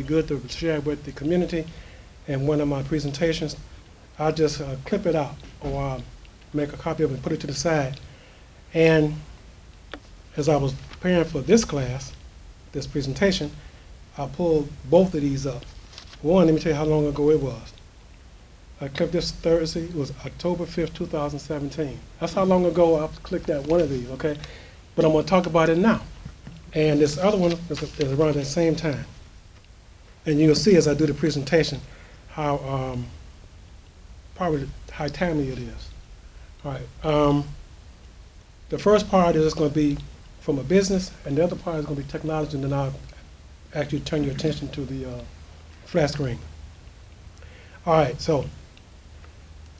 good to share with the community. And one of my presentations, I'll just clip it out or make a copy of it and put it to the side. And as I was preparing for this class, this presentation, I pulled both of these up. One, let me tell you how long ago it was. I clipped this Thursday, it was October 5th, 2017. That's how long ago I clicked that one of these, okay? But I'm gonna talk about it now. And this other one is around the same time. And you'll see as I do the presentation how probably how timely it is. All right. The first part is going to be from a business, and the other part is going to be technology, and then I'll actually turn your attention to the flat screen. All right, so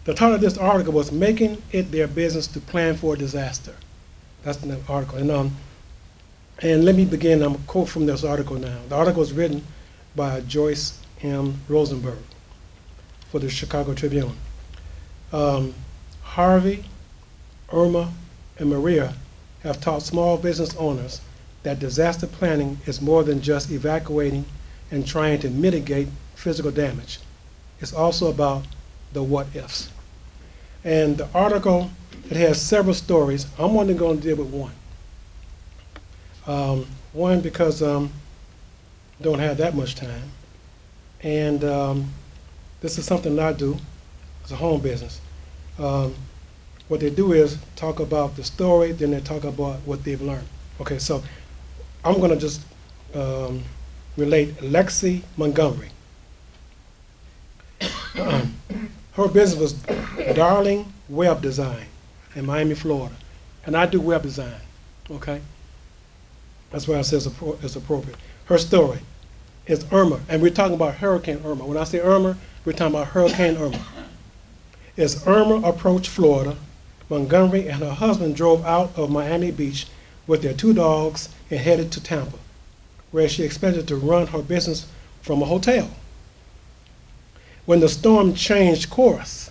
the title of this article was Making It Their Business to Plan for a Disaster. That's the article. And let me begin, I'm going to quote from this article now. The article was written by Joyce M. Rosenberg for the Chicago Tribune. Harvey, Irma, and Maria have taught small business owners that disaster planning is more than just evacuating and trying to mitigate physical damage. It's also about the what ifs. And the article, it has several stories. I'm only going to deal with one. One because don't have that much time. And this is something that I do. It's a home business. What they do is talk about the story, then they talk about what they've learned. Okay, so I'm going to just relate Lexi Montgomery. Her business was Darling Web Design in Miami, Florida. And I do web design, okay? That's why I say it's appropriate. Her story is Irma, and we're talking about Hurricane Irma. When I say Irma, we're talking about Hurricane Irma. As Irma approached Florida, Montgomery and her husband drove out of Miami Beach with their 2 dogs and headed to Tampa, where she expected to run her business from a hotel. When the storm changed course,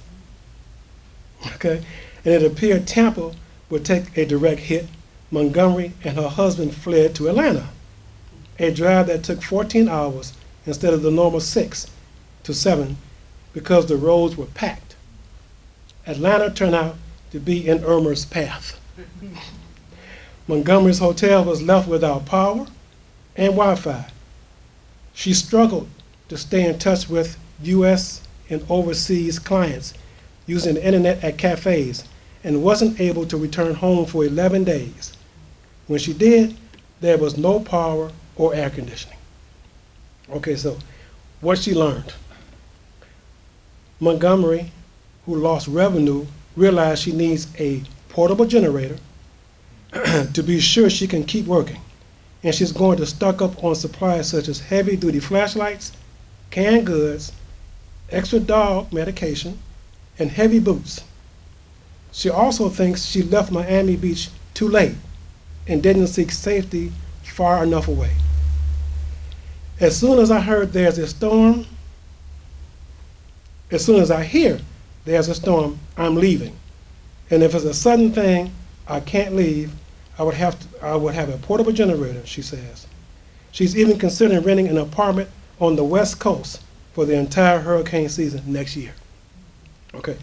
okay, and it appeared Tampa would take a direct hit, Montgomery and her husband fled to Atlanta, a drive that took 14 hours instead of the normal 6 to 7 because the roads were packed. Atlanta turned out to be in Irma's path. Montgomery's hotel was left without power and Wi-Fi. She struggled to stay in touch with U.S. and overseas clients using the internet at cafes and wasn't able to return home for 11 days. When she did, there was no power or air conditioning. Okay, so what she learned. Montgomery, who lost revenue, realized she needs a portable generator to be sure she can keep working. And she's going to stock up on supplies such as heavy-duty flashlights, canned goods, extra dog medication, and heavy boots. She also thinks she left Miami Beach too late and didn't seek safety far enough away. As soon as I hear there's a storm, I'm leaving. And if it's a sudden thing, I can't leave, I would have a portable generator, she says. She's even considering renting an apartment on the West Coast for the entire hurricane season next year. Okay,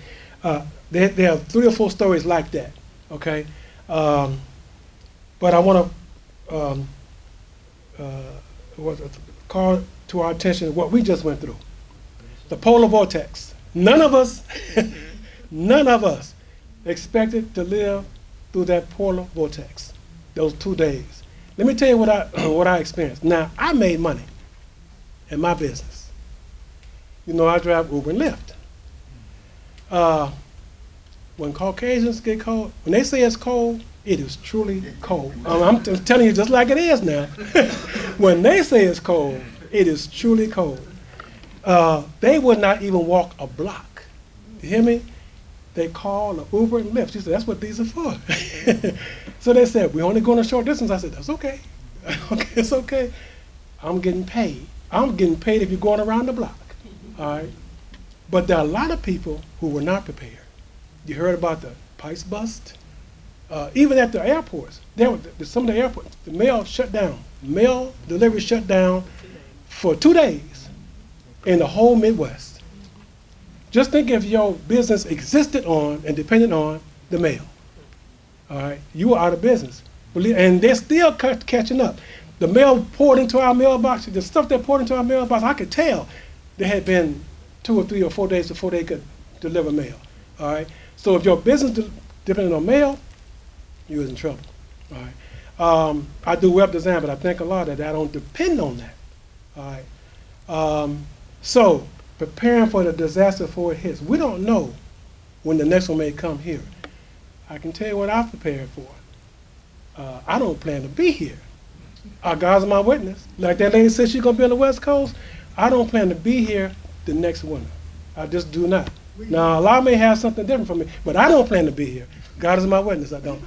there are 3 or 4 stories like that, okay? But I want to call to our attention what we just went through. The polar vortex. None of us expected to live through that polar vortex, those 2 days. Let me tell you what I experienced. Now, I made money in my business. You know, I drive Uber and Lyft. When Caucasians get cold, when they say it's cold, it is truly cold. I'm telling you just like it is now. When they say it's cold, it is truly cold. They would not even walk a block. You hear me? They call an Uber and Lyft. She said, that's what these are for. So they said, we're only going a short distance. I said, that's okay. Okay, it's okay. I'm getting paid. I'm getting paid if you're going around the block. All right? But there are a lot of people who were not prepared. You heard about the pipes bust? Even at the airports, some of the airports, the mail shut down. Mail delivery shut down for 2 days in the whole Midwest. Just think if your business existed on and depended on the mail. All right, you were out of business. And they're still catching up. The mail poured into our mailbox, the stuff that poured into our mailbox, I could tell there had been 2 or 3 or 4 days before they could deliver mail. All right, so if your business depended on mail, you was in trouble. All right, I do web design, but I think a lot of that I don't depend on that. All right, so preparing for the disaster before it hits. We don't know when the next one may come here. I can tell you what I've prepared for. I don't plan to be here. God's my witness. Like that lady said she's going to be on the West Coast. I don't plan to be here the next winter. I just do not. Now, a lot may have something different from me, but I don't plan to be here. God is my witness, I don't.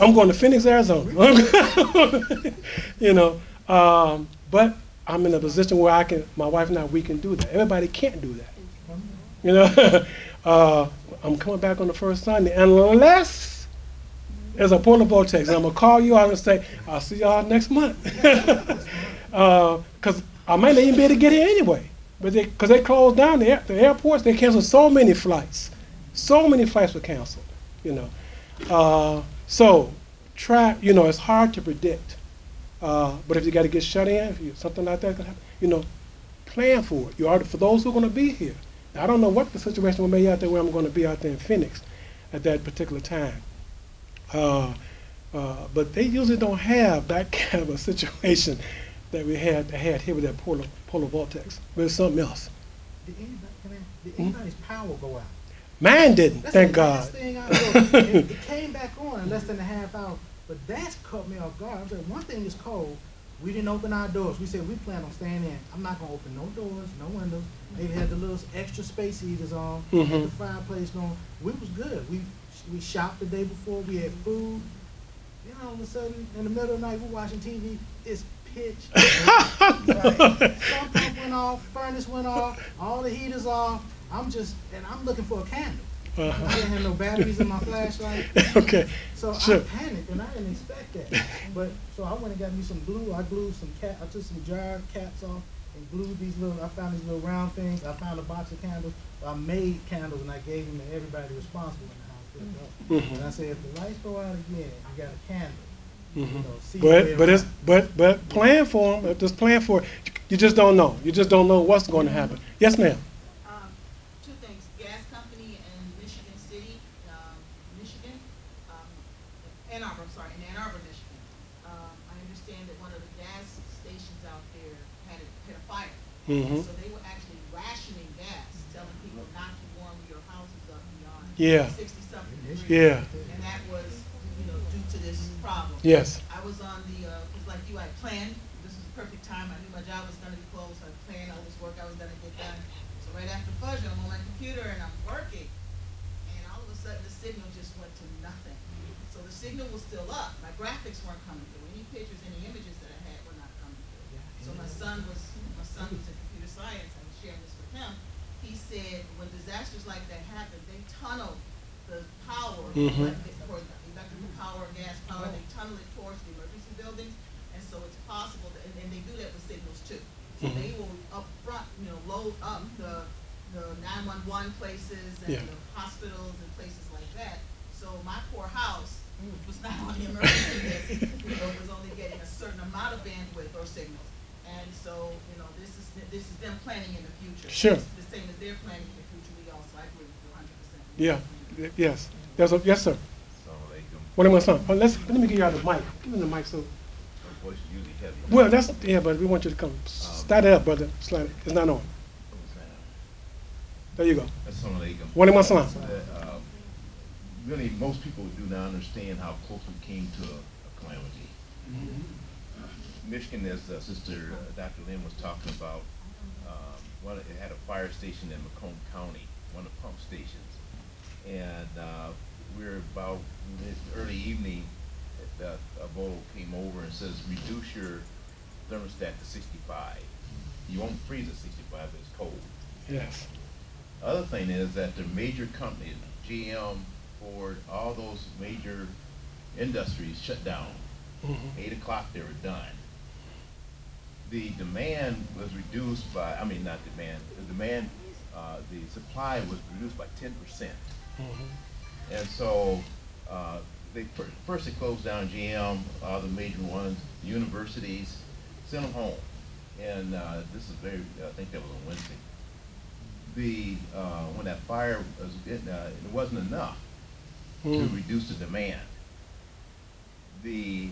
I'm going to Phoenix, Arizona. You know, but I'm in a position where I can, my wife and I, we can do that. Everybody can't do that. You know, I'm coming back on the first Sunday, unless there's a polar vortex. And I'm going to call you out and say, I'll see y'all next month. Because I might not even be able to get here anyway. But because they closed down the airports, they canceled so many flights. So many flights were canceled, you know. So try, you know, it's hard to predict. But if you got to get shut in, if something like that can happen, you know, plan for it. You are, for those who are going to be here. I don't know what the situation will be out there where I'm going to be out there in Phoenix at that particular time. But they usually don't have that kind of a situation that we had here with that polar vortex. But it's something else. Did anybody's power go out? Mine didn't, That's thank the God. last thing I know. It came back on in less than a half hour. But that's caught me off guard. I said, one thing is cold. We didn't open our doors. We said we plan on staying in. I'm not gonna open no doors, no windows. They had the little extra space heaters on, had the fireplace going. We was good. We shopped the day before. We had food. Then all of a sudden, in the middle of the night, we're watching TV. It's pitch. Right. Sump pump went off. Furnace went off. All the heaters off. I'm looking for a candle. I didn't have no batteries in my flashlight. Okay. So Sure. I panicked and I didn't expect that. But so I went and got me some glue. I glued some I took some jar caps off and glued these I found these little round things. I found a box of candles. I made candles and I gave them to everybody responsible in the house. And I said, if the lights go out again, you got a candle. You know, see But plan for them. Just plan for it. You just don't know. You just don't know what's going to happen. Yes, ma'am. Two things. Gas company in Michigan City, Michigan, Ann Arbor, in Ann Arbor, Michigan. I understand that one of the gas stations out there had a fire. So they were actually rationing gas, telling people not to warm your houses up beyond 60-something degrees. Yeah. And that was, due to this problem. Yes. I was on because like you, I planned. This was the perfect time. I knew my job was going to be closed. So I planned all this work I was going to get done. So right after Fudge, I'm on my computer and I'm working. And all of a sudden, the signal just went to nothing. So the signal was still up. My graphics weren't coming through. Any pictures, any images that I had were not coming through. So my son was in computer science. I was sharing this with him. He said when disasters like that happen, they tunnel the power, for the electrical power, gas power, they tunnel it towards the emergency buildings. And so it's possible, and they do that with signals too. So they will up front, load up the 911 places and the hospitals and places like that. So my poor house, which was not on the emergency list, was only getting a certain amount of bandwidth or signals. And so, this is them planning in the future. Sure. It's the same as they're planning in the future. We also, I agree with you 100%. Yeah. Yes. Yes, sir. What am I saying? Let me give you the mic. Give me the mic so. Voice is usually heavy. Well, but we want you to come. Start it up, brother. Slide it. It's not on. There you go. What am I saying? Really, most people do not understand how close we came to a calamity. Michigan, as Sister Dr. Lynn was talking about, it had a fire station in Macomb County, one of the pump stations. And we were about early evening, a bowl came over and says, reduce your thermostat to 65. You won't freeze at 65, but it's cold. Yes. Other thing is that the major companies, GM, Ford, all those major industries shut down. 8 o'clock they were done. the demand was reduced by, I mean, not demand, the demand, the supply was reduced by 10%. And so, first they closed down GM, the major ones, universities, sent them home. And this is very, I think that was on Wednesday. When that fire was, it wasn't enough to reduce the demand. The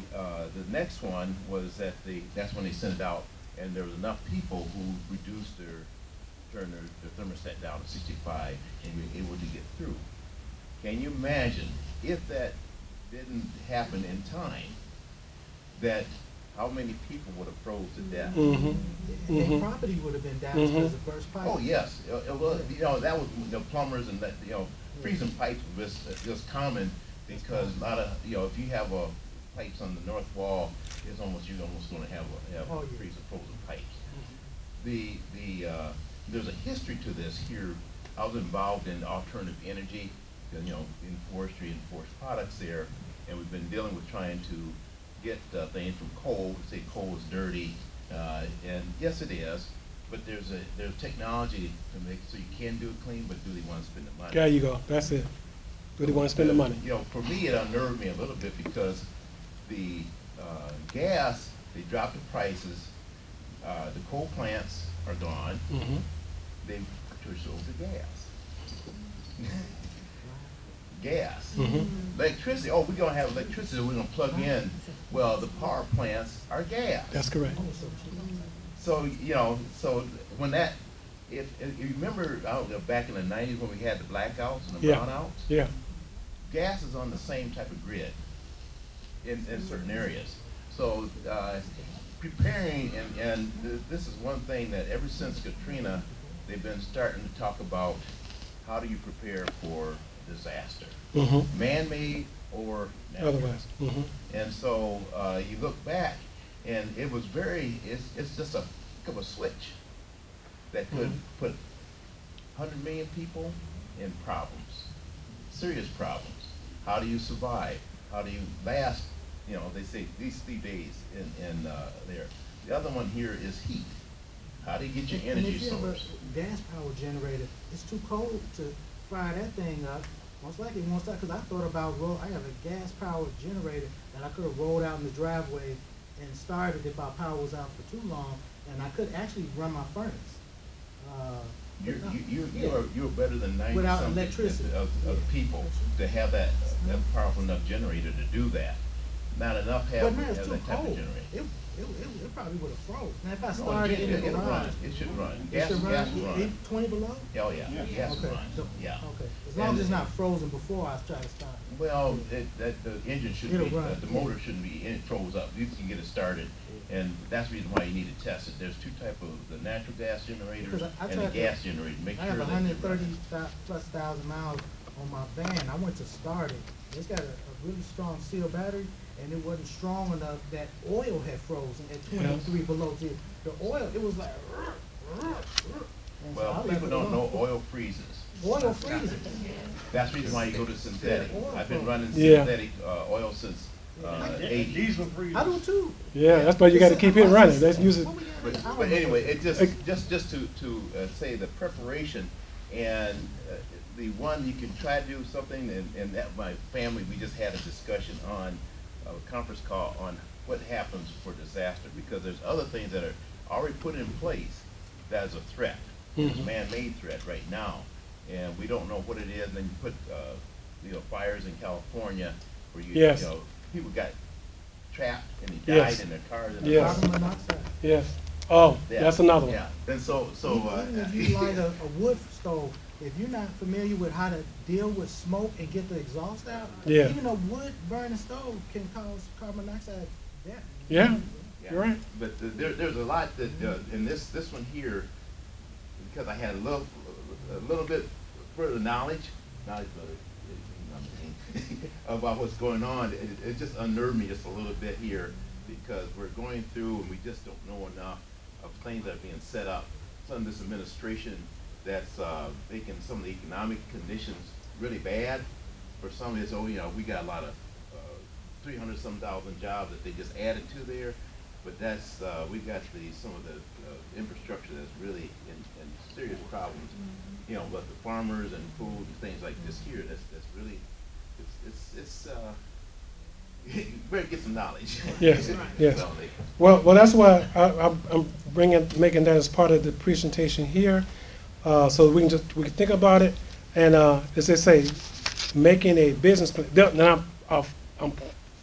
next one was that that's when they sent it out, and there was enough people who reduced turned their thermostat down to 65 and were able to get through. Can you imagine if that didn't happen in time, that how many people would have froze to death? And property would have been damaged because of burst pipes. Oh yes, well, you know, that was, you know, plumbers and that, you know, freezing pipes was just common because a lot of, you know, if you have pipes on the north wall, you're almost going to have a freeze of frozen pipes. There's a history to this here. I was involved in alternative energy, you know, in forestry and forest products there, and we've been dealing with trying to get things from coal. We say coal is dirty, and yes, it is. But there's technology to make so you can do it clean, but do they want to spend the money? There you go. That's it. Do they want to spend the money? You know, for me, it unnerved me a little bit because the gas, they dropped the prices. The coal plants are gone. They switched over to gas. Gas. Electricity. Oh, we're going to have electricity we're going to plug in. Well, the power plants are gas. That's correct. So, you know, so when that, if you remember back in the 90s when we had the blackouts and the brownouts? Yeah. Gas is on the same type of grid in certain areas. So preparing, and this is one thing that ever since Katrina, they've been starting to talk about how do you prepare for disaster, man-made or natural. Otherwise. And so you look back, and it was it's just a flick of a switch that could put 100 million people in problems, serious problems. How do you survive? How do you last? You know, they say these 3 days in there. The other one here is heat. How do you get your energy source? And if you have a gas power generator, it's too cold to fire that thing up. Most likely it won't start, because I thought about, I have a gas powered generator that I could have rolled out in the driveway and started if our power was out for too long, and I could actually run my furnace. You're better than 90 without something electricity of people to have that powerful enough generator to do that. Not enough have But man, it's too that type of cold. generator. It probably would have froze. Now if I No, started in the it'll garage, run. It should run. it Gas should will run run. 20 below? Oh yeah, gas will Okay. run. So- Yeah. Okay, as long as it's not frozen before I try to start. Well, the engine should It'll be, run, the motor shouldn't be, it froze up. You can get it started, and that's the reason why you need to test it. There's 2 types of the natural gas generators Because I and the tried to- gas generator. Make I sure have that they run. 130,000+ miles on my van. I went to start it. It's got a really strong seal battery, and it wasn't strong enough. That oil had frozen at 23 below zero. The oil, it was like. And so Well, I left people it don't know alone. oil freezes. Oil freezes. That's the reason why you go to synthetic. I've been running Yeah. synthetic oil since 80. Diesel freeze. I do too. Yeah, that's why you got to keep it running. Let's use it. But anyway, it just to say the preparation and the one you can try to do something, and that my family, we just had a discussion on a conference call on what happens for disaster, because there's other things that are already put in place that is a threat. It's a man-made threat right now, and we don't know what it is. And then you put fires in California where you know people got trapped and they died in their cars. And Yes. Carbon monoxide. Yes. Oh, Yeah. that's another one. Yeah, and so Even if you light a wood stove, if you're not familiar with how to deal with smoke and get the exhaust out, Yeah. even a wood burning stove can cause carbon monoxide death. Yeah. yeah. You're right. But there's a lot that in this one here, because I had a little bit further knowledge about what's going on. It just unnerved me just a little bit here, because we're going through and we just don't know enough of things that are being set up. Some of this administration that's making some of the economic conditions really bad. For some it's, we got a lot of 300-some thousand jobs that they just added to there. But that's, we got some of the infrastructure that's really in serious problems. You know, but the farmers and food and things like this here, that's really, it's you better get some knowledge. Yes, yes. So Well, that's why I'm making that as part of the presentation here, so we can think about it, and as they say, making a business plan. Now I'm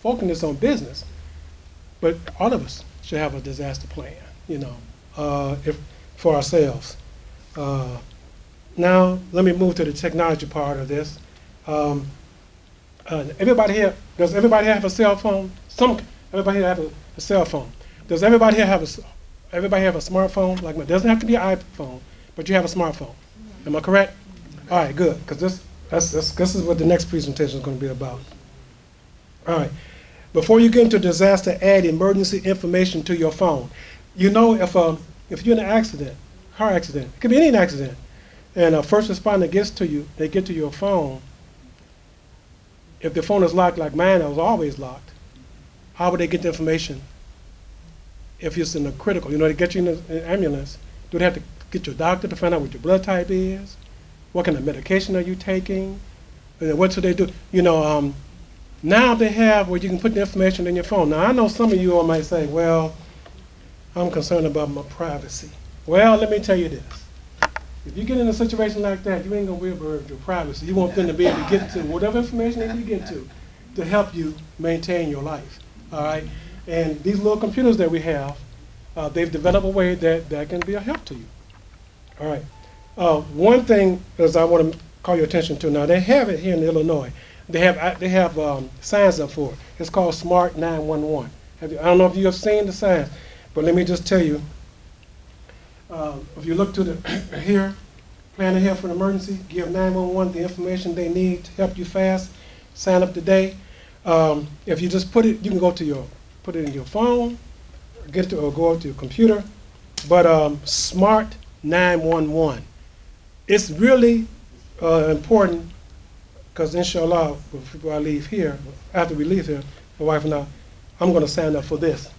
focusing this on business, but all of us should have a disaster plan, you know, if for ourselves. Now let me move to the technology part of this. Everybody here, does everybody have a cell phone? Everybody here have a cell phone. Does everybody here have a smartphone? Like, it doesn't have to be an iPhone, but you have a smartphone. Am I correct? All right, good, because this is what the next presentation is going to be about. All right, before you get into disaster, add emergency information to your phone. You know, if you're in an accident, car accident, it could be any accident, and a first responder gets to you, they get to your phone. If the phone is locked like mine, it was always locked, how would they get the information? If it's in a critical, you know, they get you in an ambulance, do they have to get your doctor to find out what your blood type is? What kind of medication are you taking? And then what should they do? You know, now they have where you can put the information in your phone. Now, I know some of you all might say, well, I'm concerned about my privacy. Well, let me tell you this. If you get in a situation like that, you ain't gonna be able to your privacy. You want them to be able to get to whatever information they need to get to help you maintain your life. All right? And these little computers that we have, they've developed a way that can be a help to you. All right. One thing is I want to call your attention to. Now, they have it here in Illinois. They have signs up for it. It's called Smart 911. I don't know if you have seen the signs, but let me just tell you. If you look to the here, plan ahead for an emergency, give 911 the information they need to help you fast, sign up today. If you just put it, you can put it in your phone, or go to your computer. But Smart 911, it's really important, because inshallah, before I leave here, after we leave here, my wife and I'm going to sign up for this.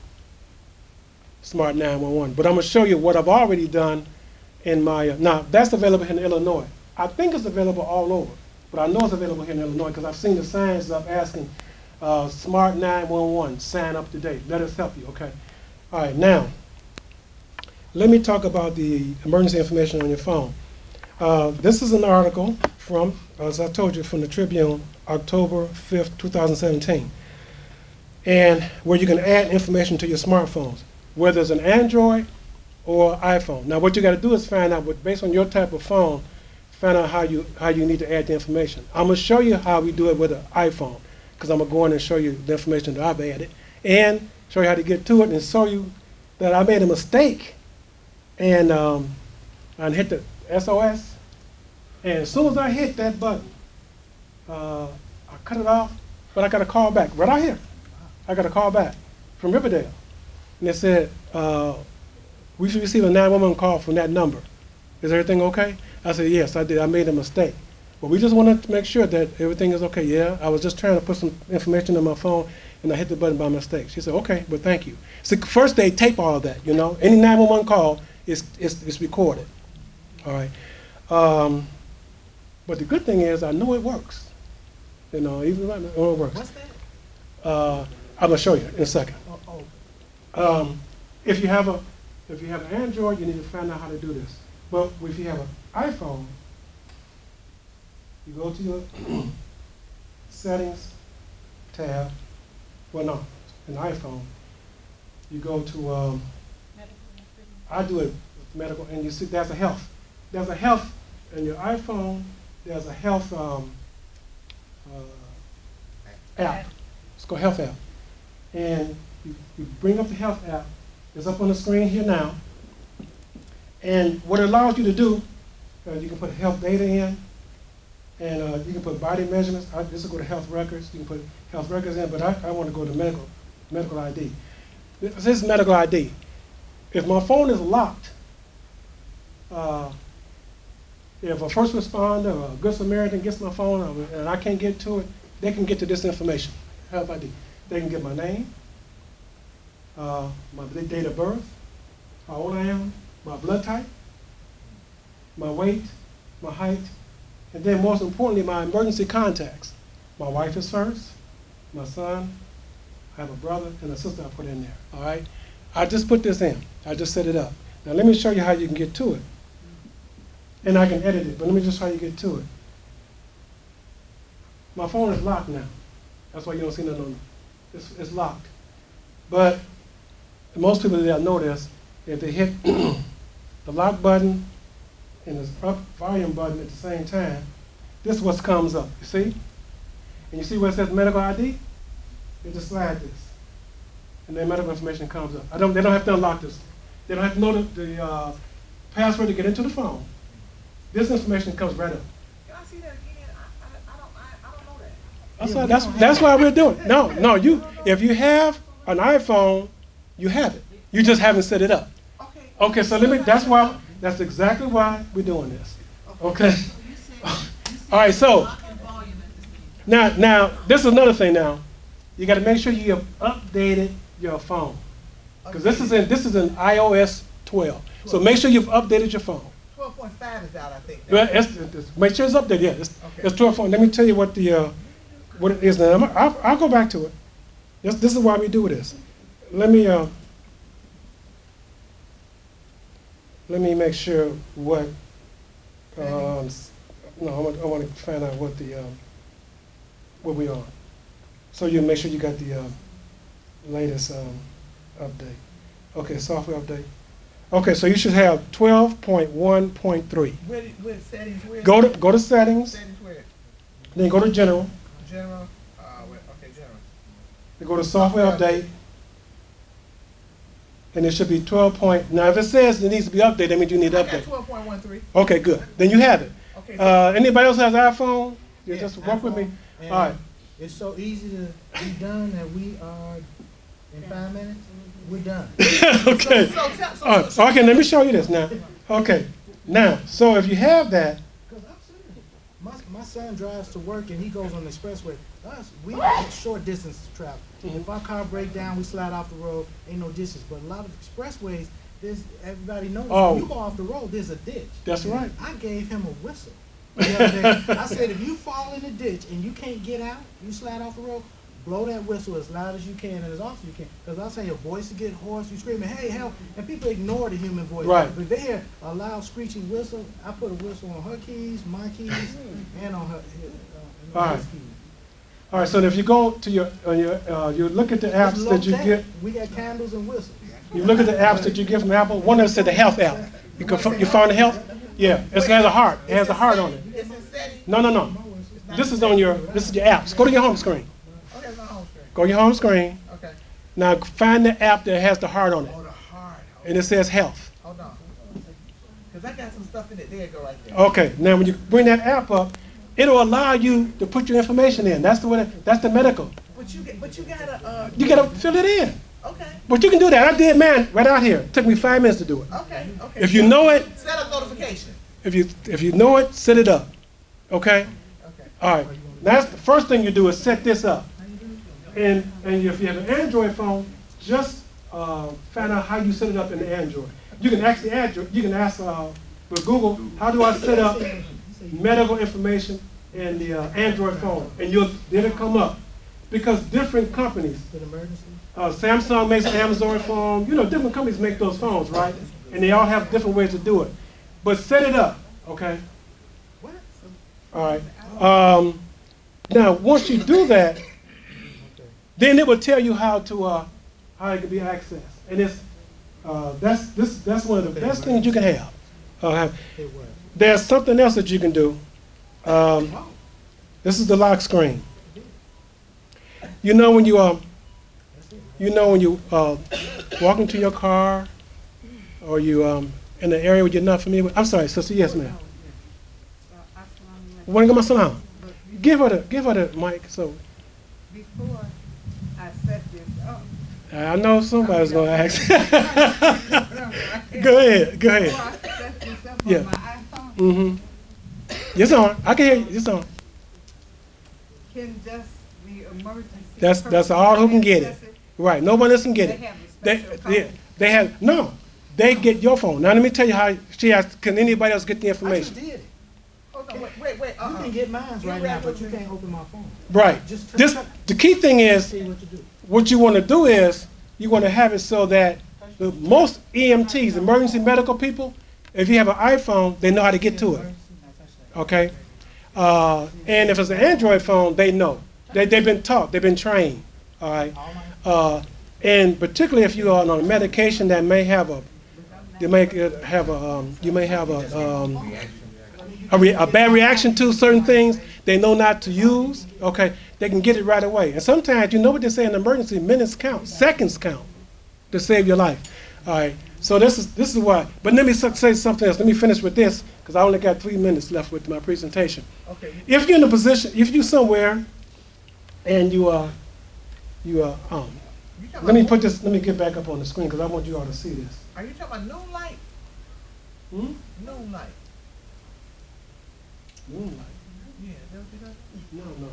Smart 911. But I'm going to show you what I've already done in my, now that's available in Illinois. I think it's available all over, but I know it's available here in Illinois because I've seen the signs up asking Smart 911, sign up today. Let us help you, okay? All right, now, let me talk about the emergency information on your phone. This is an article from, as I told you, from the Tribune, October 5th, 2017, and where you can add information to your smartphones, whether it's an Android or iPhone. Now, what you got to do is find out, based on your type of phone, find out how you need to add the information. I'm going to show you how we do it with an iPhone, because I'm going to go in and show you the information that I've added, and show you how to get to it, and show you that I made a mistake, and I hit the SOS, and as soon as I hit that button, I cut it off, but I got a call back, right out here. I got a call back from Riverdale. And they said, we should receive a 911 call from that number. Is everything okay? I said, yes, I did. I made a mistake. But we just wanted to make sure that everything is okay. Yeah, I was just trying to put some information in my phone, and I hit the button by mistake. She said, okay, but thank you. So first they tape all of that, you know. Any 911 call is recorded. All right. But the good thing is I know it works. You know, even though I know it works. What's that? I'm going to show you in a second. Oh. If you have an Android, you need to find out how to do this. But if you have an iPhone, you go to your settings tab. Well, no, an iPhone. You go to I do it with medical, and you see there's a health. There's a health in your iPhone. There's a health app. It's called Health app, and you bring up the Health app. It's up on the screen here now. And what it allows you to do, you can put health data in, and you can put body measurements. This will go to health records. You can put health records in, but I want to go to medical ID. This is medical ID. If my phone is locked, if a first responder or a good Samaritan gets my phone and I can't get to it, they can get to this information, health ID. They can get my name, my date of birth, how old I am, my blood type, my weight, my height, and then most importantly, my emergency contacts. My wife is first, my son, I have a brother and a sister I put in there, all right? I just put this in. I just set it up. Now let me show you how you can get to it. And I can edit it, but let me just show you how you get to it. My phone is locked now. That's why you don't see nothing on it. It's locked. But most people that know this, if they hit the lock button and the up volume button at the same time, this is what comes up, you see? And you see where it says medical ID? You just slide this. And then medical information comes up. They don't have to unlock this. They don't have to know the password to get into the phone. This information comes right up. Can I see that again? I don't know that. That's why we're doing it. No, if you have an iPhone, you have it. You just haven't set it up. Okay, so that's exactly why we're doing this. Okay? All right, so now this is another thing now. You got to make sure you have updated your phone. Because this is in iOS 12. So make sure you've updated your phone. 12.5 is out, I think. Well, make sure it's updated. Yeah, it's 12. Let me tell you what it is now. I'll go back to it. This is why we do this. Let me make sure what. I want to find out what we are. So you make sure you got the latest update. Okay, software update. Okay, so you should have 12.1.3. Where settings? Where? Go to settings. Settings where? Then go to general. General. Okay, general. Then go to software update. And it should be 12. Now, if it says it needs to be updated, that means you need to I got update. 12.13. Okay, good. Then you have it. Okay. So Anybody else has iPhone? You Yeah, just work with me. And All right. it's so easy to be done that we are, in 5 minutes, we're done. Okay. Okay, let me show you this now. Okay. Now, so if you have that, Because I'm serious. My son drives to work and he goes on the expressway. We have short distance to travel. If our car break down, we slide off the road, ain't no distance. But a lot of expressways, everybody knows, Oh. when you go off the road, there's a ditch. that's right. I gave him a whistle the other day. I said, if you fall in the ditch and you can't get out, you slide off the road, blow that whistle as loud as you can and as often as you can. Because I'll say your voice will get hoarse, you screaming, hey, help, and people ignore the human voice. Right. But if they hear a loud screeching whistle, I put a whistle on her keys, my keys, and on her All right. his keys. All right, so if you go to you look at the apps It's that you low-tech. get, We got candles and whistles. you look at the apps that you get from Apple, one of them said the health app. You found the health? Yeah, it has a heart. It has a heart on it. it's in settings. No. This is your apps. Go to your home screen. Okay, it's on home screen. Go to your home screen. Okay. Now find the app that has the heart on it. Oh, the heart. And it says health. Hold on. Because I got some stuff in it. There you go right there. Okay, now when you bring that app up, it'll allow you to put your information in. That's the medical. But you gotta. You gotta fill it in. Okay. But you can do that. I did mine right out here. It took me 5 minutes to do it. Okay. If you know it, Set up notification. if you know it, set it up. Okay? Okay. All right. That's the first thing you do is set this up. And if you have an Android phone, just find out how you set it up in the Android. You can ask with Google, how do I set up medical information in the Android phone? And then it'll come up. Because different companies, An emergency. Samsung makes an Amazon phone, different companies make those phones, right? And they all have different ways to do it. But set it up, okay? What? All right. Now, once you do that, then it will tell you how it can be accessed. And that's one of the best things you can have. It was. There's something else that you can do. This is the lock screen. When you walk into your car, or you in an area where you're not familiar with. I'm sorry, sister. Yes, ma'am. Want to get my son out? Give her the mic. So Before I set this up, I know somebody's gonna ask. Go ahead. before I set this up Yeah. on my iPhone, Mm-hmm. It's on. I can hear you. It's on. can just the emergency. That's person all who can get it. access Right. Nobody else can get They it. have They have, no, they get your phone. Now let me tell you how she asked, can anybody else get the I just information? did it. Hold on, wait. You can get mine right now, but you can't open my phone. Right. Just The key thing is, see what to do. what you want to do is, you want to have it so that the most EMTs, emergency medical people, if you have an iPhone, they know how to get to it. Okay? And if it's an Android phone, they know. They've been taught, they've been trained. All right? And particularly if you are on a medication that may have a, you may have a bad reaction to certain things they know not to use, okay, they can get it right away. And sometimes, you know what they say in emergency, minutes count, seconds count to save your life. All right, so this is why. But let me say something else. Let me finish with this, because I only got 3 minutes left with my presentation. Okay. If you're in a position, if you're somewhere and let me put this, let me get back up on the screen, because I want you all to see this. Are you talking about noon light? Hmm? Noon light. Moonlight. Yeah, that would be that. No.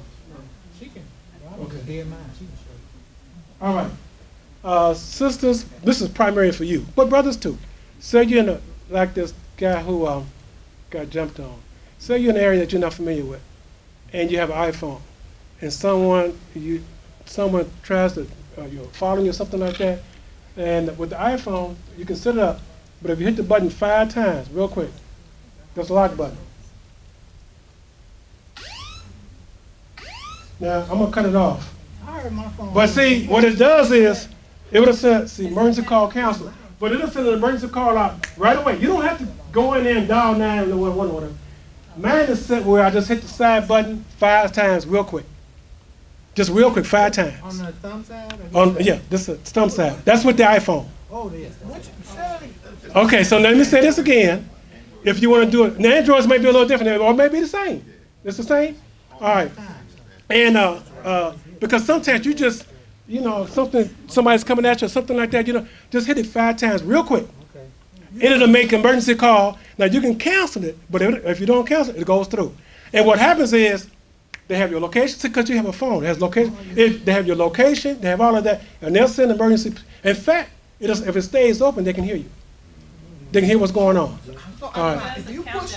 She can. I was just dead mine. She can show you. All right. Sisters, this is primarily for you, but brothers too. Say you're in like this guy who got jumped on. Say you're in an area that you're not familiar with, and you have an iPhone, and someone tries to follow you or something like that, and with the iPhone, you can set it up, but if you hit the button 5 times, real quick, that's the lock button. Now, I'm going to cut it off. I heard my phone. But see, what it does is, it would have said, see, emergency call counselor. But it'll send an emergency call out right away. You don't have to go in there and dial 911 or whatever. Mine is set where I just hit the side button 5 times real quick. Just real quick, 5 times. On the thumb side? Or Yeah, this is thumb side. That's with the iPhone. Oh, yes. Okay, so let me say this again. If you want to do it, now Androids may be a little different, or it may be the same. It's the same? All right. And because sometimes you just, somebody's coming at you or something like that, just hit it 5 times real quick. Okay. It'll make an emergency call. Now you can cancel it, but if you don't cancel it, it goes through. And what happens is, they have your location, because you have a phone. It has location. They have your location, they have all of that, and they'll send emergency. In fact, if it stays open, they can hear you. They can hear what's going on. So, All right. if you push,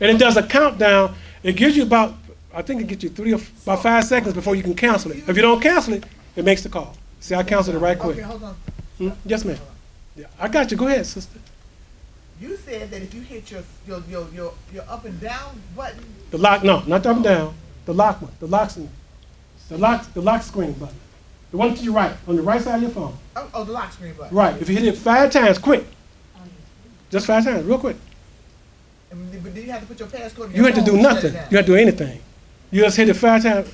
And it does a countdown. It gives you about 5 seconds before you can cancel it. If you don't cancel it, it makes the call. See, I canceled it right quick. okay, hold on. Yes, ma'am. Yeah, I got you. Go ahead, sister. You said that if you hit your up and down button, The lock, no, not the up and down. The lock one. The lock screen button. The one to your right, on the right side of your phone. oh, the lock screen button. Right. If you hit it 5 times, quick. Just 5 times, real quick. But do you have to put your passcode in You your have to phone do shut it nothing. down? You have to do anything. You just hit it 5 times.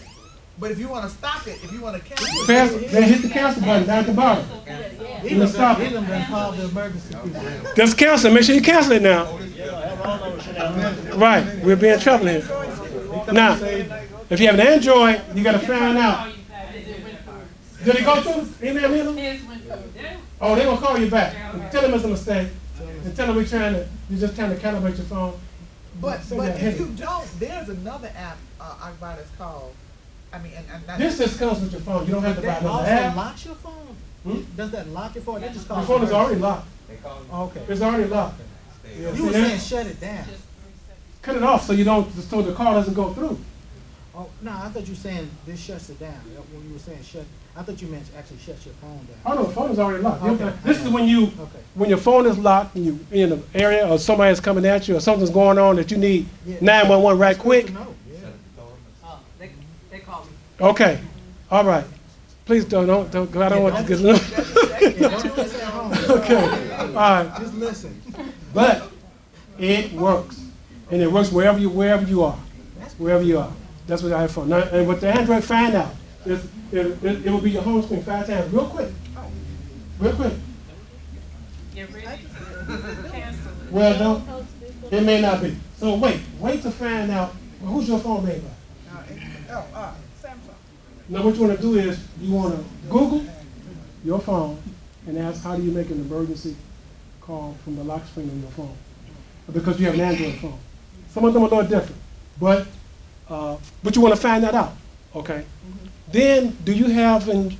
But if you want to stop it, if you want to cancel Then it, hit the cancel button down at the bottom. He done stop it. been called the emergency people. Just cancel it. Make sure you cancel it now. Right. We're being in trouble here. Now, if you have an Android, you got to find out. Did it go through? Email? Oh, they're going to call you back. And tell them it's a mistake. And tell them you're just trying to calibrate your phone. but Send that if hit. you don't, there's another app, Akbar, that's called. I mean, and not, This just comes with your phone. You don't have to buy That another also app. locks your phone? Hmm? Does that lock your phone? That just Your calls phone is the already locked. Okay. It's already locked. Yeah, You see were that? saying shut it down. Cut it off so the call doesn't go through. Oh, no, I thought you were saying this shuts it down. When you were saying shut, I thought you meant actually shut your phone down. Oh no, the phone is already locked. Okay. This is when Okay. your phone is locked and you in an area or somebody's coming at you or something's going on that you need Yeah. 911 right That's good quick. to know, yeah. Oh, they call me. Okay, all right. Please don't go. I don't want to get. Yeah, don't do this at home. Okay, all right. Just listen. But it works, and it works wherever you are, wherever you are. That's what I iPhone. Now, and with the Android, find out. It will be your home screen 5 times, real quick. Get ready. Cancel it. Well, don't. It may not be. So wait to find out who's your phone made by. Samsung. Now what you want to do is you want to Google your phone and ask how do you make an emergency call from the lock screen on your phone, because you have an Android phone. Some of them are a little different, but you want to find that out, okay? Then do you have an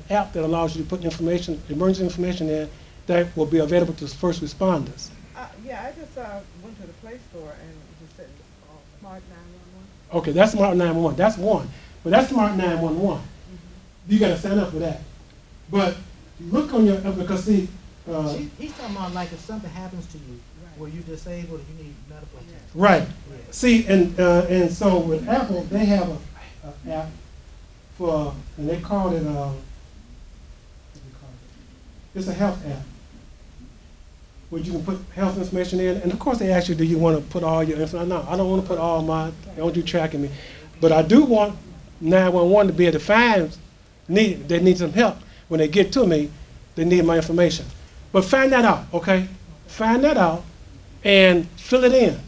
app that allows you to put information, emergency information in that will be available to first responders? Yeah, I just went to the Play Store and just said Smart 911. Okay, that's Smart 911. That's one. But that's Smart 911. You got to sign up for that. But look on your, because see, He's talking about like if something happens to you, where you're disabled and you need medical attention. right. Yeah. See, and so with Apple, they have a app for, and they call it, what do you call it? It's a health app where you can put health information in. And of course, they ask you, do you want to put all your information? No, I don't want to put all my, don't you tracking me. But I do want 911 to be able to find, they need some help. When they get to me, they need my information. But find that out, okay? Find that out and fill it in.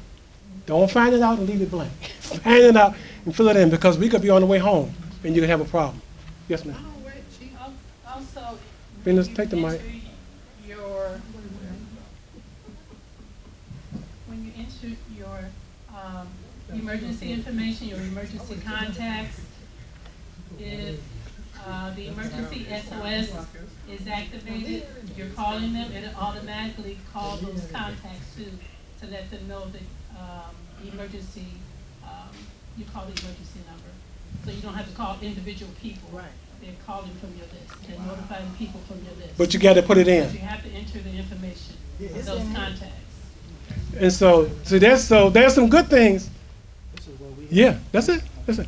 Don't find it out and leave it blank. Find it out and fill it in, because we could be on the way home and you could have a problem. Yes, ma'am. Also, Venus, when take the you mic. enter when you enter your emergency information, your emergency contacts, if the emergency SOS is activated, you're calling them, it'll automatically call those contacts to let them know the emergency, you call the emergency number. So you don't have to call individual people. Right. They're calling from your list. They're notifying people from your list. But you got to put it in. But you have to enter the information Yeah, of it's those in here. contacts. And so there's some good things. This is what we. Yeah, that's it. That's it.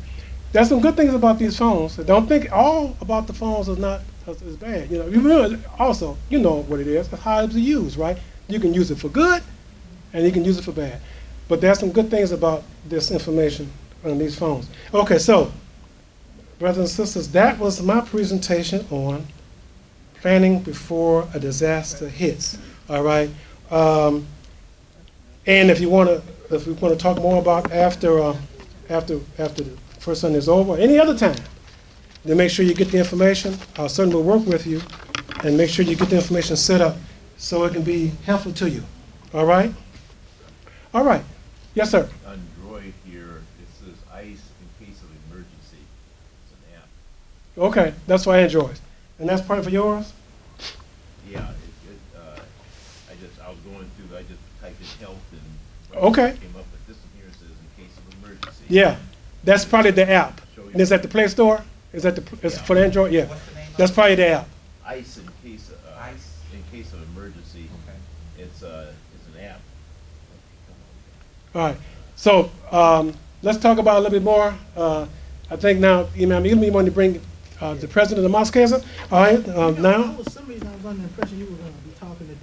There's some good things about these phones. So don't think all about the phones is not is bad. You know, you really also, you know what it is. It's how it's used, right? You can use it for good, and you can use it for bad. But there's some good things about this information on these phones. Okay, so brothers and sisters, that was my presentation on planning before a disaster hits. All right. And if we want to talk more about after the first Sunday is over, any other time, then make sure you get the information. I'll certainly work with you and make sure you get the information set up so it can be helpful to you. All right? All right. Yes, sir. On Droid here, it says ICE in case of emergency. It's an app. Okay, that's for Android. And that's part of yours? Yeah, I was going through, I just typed in health and Okay. came up, but this one here says in case of emergency. Yeah. That's probably the app. And is that the Play Store? Is that it's for Android? Yeah. That's probably the app. ICE in case of emergency. It's an app. All right. So let's talk about it a little bit more. I think now, Imam, you want to bring the president of the Mosque. All right. You know, Now. For some reason, I was under the impression you were going to be talking to